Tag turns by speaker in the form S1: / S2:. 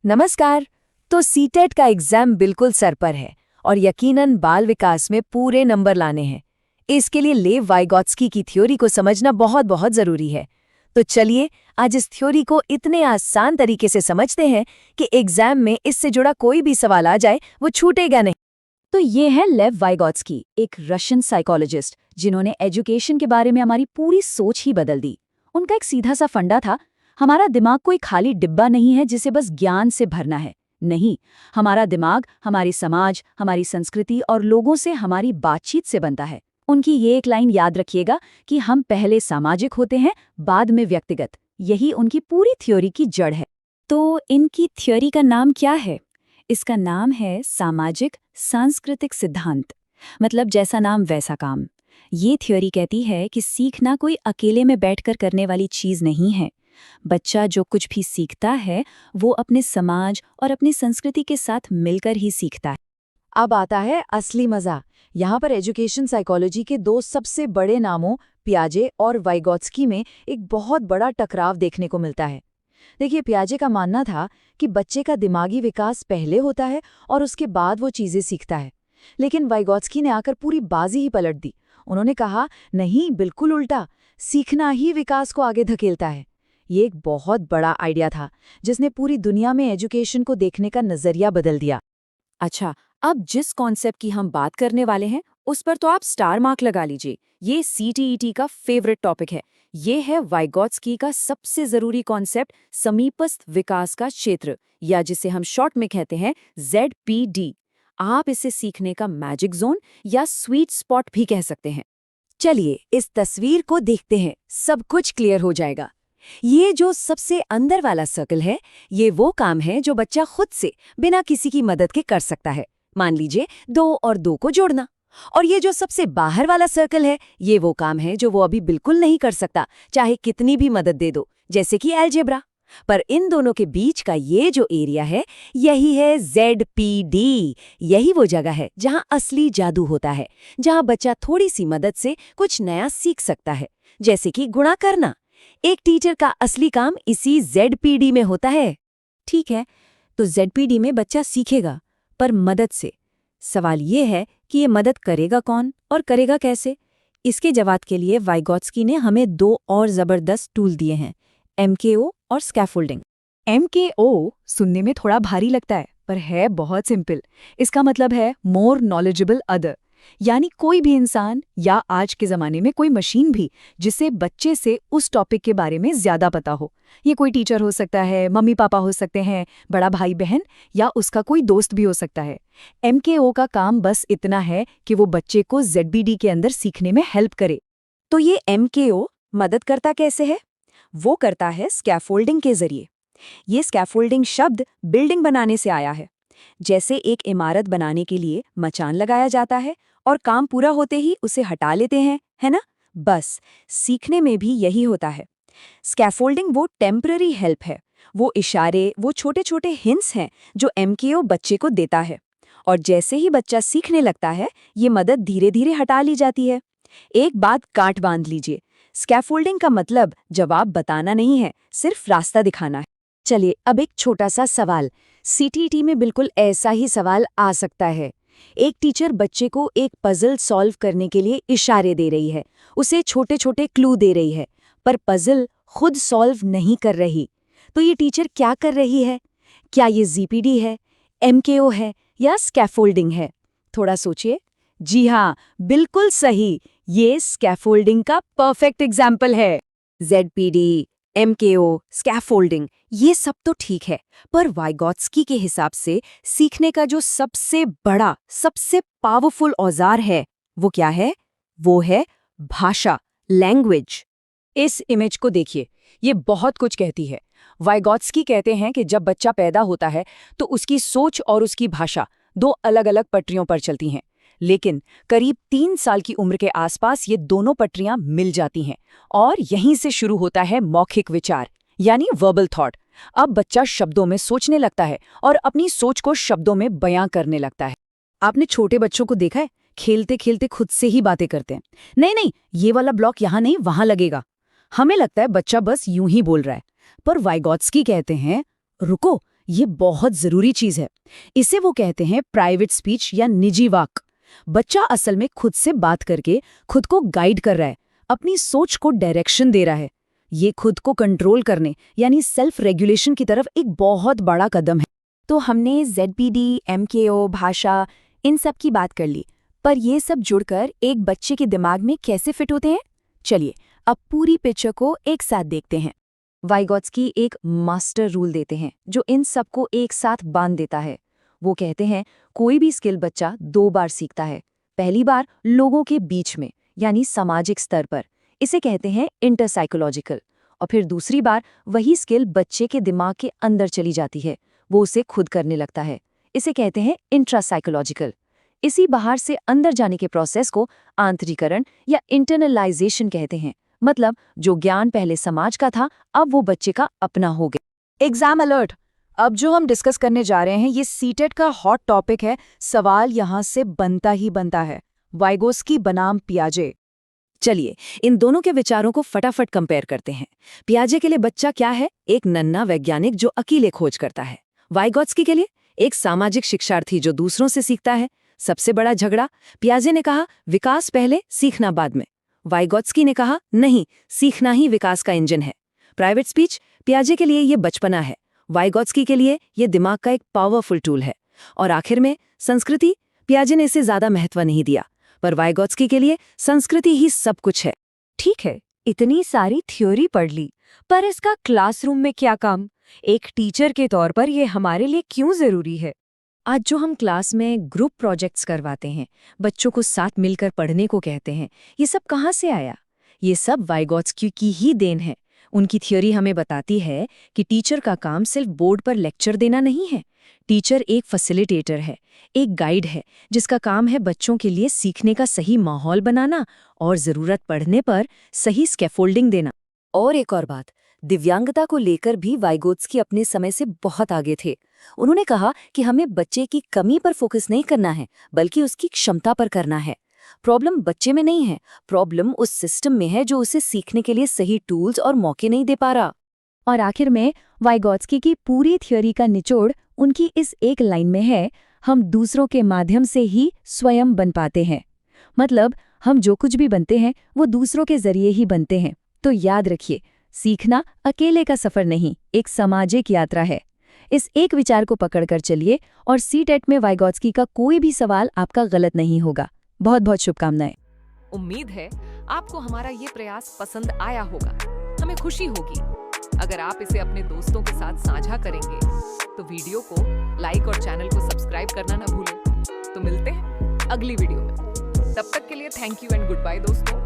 S1: नमस्कार। तो सीटेट का एग्जाम बिल्कुल सर पर है और यकीनन बाल विकास में पूरे नंबर लाने हैं। इसके लिए लेव वाइगॉत्स्की की थ्योरी को समझना बहुत बहुत जरूरी है। तो चलिए आज इस थ्योरी को इतने आसान तरीके से समझते हैं कि एग्जाम में इससे जुड़ा कोई भी सवाल आ जाए वो छूटेगा नहीं। तो ये है लेव वाइगॉत्स्की, एक रशियन साइकोलॉजिस्ट जिन्होंने एजुकेशन के बारे में हमारी पूरी सोच ही बदल दी। उनका एक सीधा सा फंडा था, हमारा दिमाग कोई खाली डिब्बा नहीं है जिसे बस ज्ञान से भरना है। नहीं, हमारा दिमाग हमारी समाज, हमारी संस्कृति और लोगों से हमारी बातचीत से बनता है। उनकी ये एक लाइन याद रखिएगा कि हम पहले सामाजिक होते हैं, बाद में व्यक्तिगत। यही उनकी पूरी थ्योरी की जड़ है। तो इनकी थ्योरी का नाम क्या है? इसका नाम है सामाजिक सांस्कृतिक सिद्धांत। मतलब जैसा नाम वैसा काम। ये थ्योरी कहती है कि सीखना कोई अकेले में बैठकर करने वाली चीज नहीं है। बच्चा जो कुछ भी सीखता है वो अपने समाज और अपनी संस्कृति के साथ मिलकर ही सीखता है। अब आता है असली मजा। यहाँ पर एजुकेशन साइकोलॉजी के दो सबसे बड़े नामों पियाजे और वाइगॉत्स्की में एक बहुत बड़ा टकराव देखने को मिलता है। देखिए, पियाजे का मानना था कि बच्चे का दिमागी विकास पहले होता है और उसके बाद वो चीजें सीखता है। लेकिन वाइगॉत्स्की ने आकर पूरी बाजी ही पलट दी। उन्होंने कहा, नहीं, बिल्कुल उल्टा, सीखना ही विकास को आगे धकेलता है। ये एक बहुत बड़ा आइडिया था जिसने पूरी दुनिया में एजुकेशन को देखने का नजरिया बदल दिया। अच्छा, अब जिस कॉन्सेप्ट की हम बात करने वाले हैं उस पर तो आप स्टार मार्क लगा लीजिए। ये CTET का फेवरेट टॉपिक है। ये है वाइगॉत्स्की का सबसे जरूरी कॉन्सेप्ट, समीपस्थ विकास का क्षेत्र, या जिसे हम शॉर्ट में कहते हैं ZPD। आप इसे सीखने का मैजिक जोन या स्वीट स्पॉट भी कह सकते हैं। चलिए इस तस्वीर को देखते हैं, सब कुछ क्लियर हो जाएगा। ये जो सबसे अंदर वाला सर्कल है, ये वो काम है जो बच्चा खुद से बिना किसी की मदद के कर सकता है। मान लीजिए 2 और 2 को जोड़ना। और ये जो सबसे बाहर वाला सर्कल है, ये वो काम है जो वो अभी बिल्कुल नहीं कर सकता, चाहे कितनी भी मदद दे दो, जैसे कि अलजेब्रा। पर इन दोनों के बीच का ये जो एरिया है, यही है ZPD। यही वो जगह है जहां असली जादू होता है, जहां बच्चा थोड़ी सी मदद से कुछ नया सीख सकता है, जैसे कि गुणा करना। एक टीचर का असली काम इसी ZPD में होता है। ठीक है, तो ZPD में बच्चा सीखेगा, पर मदद से। सवाल ये है कि ये मदद करेगा कौन और करेगा कैसे? इसके जवाब के लिए वाइगॉत्स्की ने हमें 2 और जबरदस्त टूल दिए हैं, MKO और स्कैफोल्डिंग। MKO सुनने में थोड़ा भारी लगता है, पर है बहुत सिंपल। इसका मतलब है मोर नॉलेजेबल अदर, यानी कोई भी इंसान या आज के ज़माने में कोई मशीन भी जिसे बच्चे से उस टॉपिक के बारे में ज़्यादा पता हो। ये कोई टीचर हो सकता है, मम्मी पापा हो सकते हैं, बड़ा भाई बहन, या उसका कोई दोस्त भी हो सकता है। MKO का काम बस इतना है कि वो बच्चे को ZPD के अंदर सीखने में हेल्प करे। तो ये MKO मदद करता कैसे है? वो करता है स्कैफोल्डिंग के जरिए। ये स्कैफोल्डिंग शब्द बिल्डिंग बनाने से आया है। जैसे एक इमारत बनाने के लिए मचान लगाया जाता है और काम पूरा होते ही उसे हटा लेते हैं, है ना? बस सीखने में भी यही होता है। स्कैफोल्डिंग वो टेम्पररी हेल्प है, वो इशारे, वो छोटे छोटे हिंट्स हैं जो MKO बच्चे को देता है। और जैसे ही बच्चा सीखने लगता है, ये मदद धीरे धीरे हटा ली जाती है। एक बात गांठ बांध लीजिए, स्कैफोल्डिंग का मतलब जवाब बताना नहीं है, सिर्फ रास्ता दिखाना है। चलिए अब एक छोटा सा सवाल। CTET में बिल्कुल ऐसा ही सवाल आ सकता है। एक टीचर बच्चे को एक पजल सॉल्व करने के लिए इशारे दे रही है, उसे छोटे छोटे क्लू दे रही है, पर पजल खुद सॉल्व नहीं कर रही। तो ये टीचर क्या कर रही है? क्या ये ZPD है, MKO है या स्कैफोल्डिंग है? थोड़ा सोचिए। जी हाँ, बिल्कुल सही, ये स्कैफोल्डिंग का परफेक्ट एग्जाम्पल है। ZPD, MKO, स्कैफोल्डिंग, ये सब तो ठीक है, पर वाइगॉत्स्की के हिसाब से सीखने का जो सबसे बड़ा, सबसे पावरफुल औजार है, वो क्या है? वो है भाषा, लैंग्वेज। इस इमेज को देखिए, ये बहुत कुछ कहती है। वाइगॉत्स्की कहते हैं कि जब बच्चा पैदा होता है तो उसकी सोच और उसकी भाषा 2 अलग-अलग पटरियों पर चलती हैं। लेकिन करीब 3 साल की उम्र के आसपास ये दोनों पटरियां मिल जाती हैं और यहीं से शुरू होता है मौखिक विचार, यानी वर्बल थॉट। अब बच्चा शब्दों में सोचने लगता है और अपनी सोच को शब्दों में बयां करने लगता है। आपने छोटे बच्चों को देखा है, खेलते खेलते खुद से ही बातें करते हैं। नहीं नहीं, ये वाला ब्लॉक यहाँ नहीं, वहां लगेगा। हमें लगता है बच्चा बस यूं ही बोल रहा है, पर वाइगॉत्स्की कहते हैं, रुको,
S2: ये बहुत जरूरी चीज है। इसे वो कहते हैं प्राइवेट स्पीच या निजी वाक। बच्चा असल में खुद से बात करके खुद को गाइड कर रहा है, अपनी सोच को डायरेक्शन दे रहा है। ये खुद को कंट्रोल करने यानी सेल्फ रेगुलेशन की तरफ एक बहुत बड़ा कदम है।
S1: तो हमने ZPD, MKO, भाषा, इन सब की बात कर ली, पर ये सब जुड़कर एक बच्चे के दिमाग में कैसे फिट होते हैं? चलिए अब पूरी पिक्चर को एक साथ देखते हैं। वाइगोत्स्की एक मास्टर रूल देते हैं जो इन सबको एक साथ बांध देता है। वो कहते हैं कोई भी स्किल बच्चा 2 बार सीखता है। पहली बार लोगों के बीच में यानी सामाजिक स्तर पर, इसे कहते हैं इंटरसाइकोलॉजिकल, और फिर दूसरी बार वही स्किल बच्चे के दिमाग के अंदर चली जाती है, वो उसे खुद करने लगता है, इसे कहते हैं इंट्रासाइकोलॉजिकल। इसी बाहर से अंदर जाने के प्रोसेस को आंतरिकरण या इंटरनलाइजेशन कहते हैं। मतलब जो ज्ञान पहले समाज का था अब वो बच्चे का अपना हो गया।
S2: Exam alert! अब जो हम डिस्कस करने जा रहे हैं ये सीटेट का हॉट टॉपिक है। सवाल यहाँ से बनता ही बनता है, वाइगोत्स्की बनाम पियाजे।
S1: चलिए इन दोनों के विचारों को फटाफट कंपेयर करते हैं। पियाजे के लिए बच्चा क्या है? एक नन्हा वैज्ञानिक जो अकेले खोज करता है। वाइगोत्स्की के लिए एक सामाजिक शिक्षार्थी जो दूसरों से सीखता है। सबसे बड़ा झगड़ा, पियाजे ने कहा विकास पहले, सीखना बाद में। वाइगोत्स्की ने कहा नहीं, सीखना ही विकास का इंजन है। प्राइवेट स्पीच, पियाजे के लिए ये बचपना है, वाइगोत्स्की के लिए ये दिमाग का एक पावरफुल टूल है। और आखिर में संस्कृति, पियाजे ने इसे ज्यादा महत्व नहीं दिया, पर वाइगोत्स्की के लिए संस्कृति ही सब कुछ है। ठीक है, इतनी सारी थ्योरी पढ़ ली, पर इसका क्लासरूम में क्या काम? एक टीचर के तौर पर ये हमारे लिए क्यों जरूरी है? आज जो हम क्लास में ग्रुप प्रोजेक्ट्स करवाते हैं, बच्चों को साथ मिलकर पढ़ने को कहते हैं, ये सब कहाँ से आया? ये सब वाइगोत्स्की की ही देन है। उनकी थ्योरी हमें बताती है कि टीचर का काम सिर्फ बोर्ड पर लेक्चर देना नहीं है। टीचर एक फैसिलिटेटर है, एक गाइड है, जिसका काम है बच्चों के लिए सीखने का सही माहौल बनाना और ज़रूरत पड़ने पर सही स्कैफोल्डिंग देना। और एक और बात, दिव्यांगता को लेकर भी वाइगोत्स्की अपने समय से बहुत आगे थे। उन्होंने कहा कि हमें बच्चे की कमी पर फोकस नहीं करना है, बल्कि उसकी क्षमता पर करना है। प्रॉब्लम बच्चे में नहीं है, प्रॉब्लम उस सिस्टम में है जो उसे सीखने के लिए सही टूल्स और मौके नहीं दे पा रहा। और आखिर में वाइगोत्स्की की पूरी थ्योरी का निचोड़ उनकी इस एक लाइन में है, हम दूसरों के माध्यम से ही स्वयं बन पाते हैं। मतलब हम जो कुछ भी बनते हैं वो दूसरों के जरिए ही बनते हैं। तो याद रखिए, सीखना अकेले का सफर नहीं, एक सामाजिक यात्रा है। इस एक विचार को पकड़कर चलिए और सीटेट में वाइगोत्स्की का कोई भी सवाल आपका गलत नहीं होगा। बहुत बहुत शुभकामनाएं।
S3: उम्मीद है आपको हमारा ये प्रयास पसंद आया होगा। हमें खुशी होगी अगर आप इसे अपने दोस्तों के साथ साझा करेंगे। तो वीडियो को लाइक और चैनल को सब्सक्राइब करना ना भूलें। तो मिलते हैं अगली वीडियो में। तब तक के लिए thank you and good bye दोस्तों।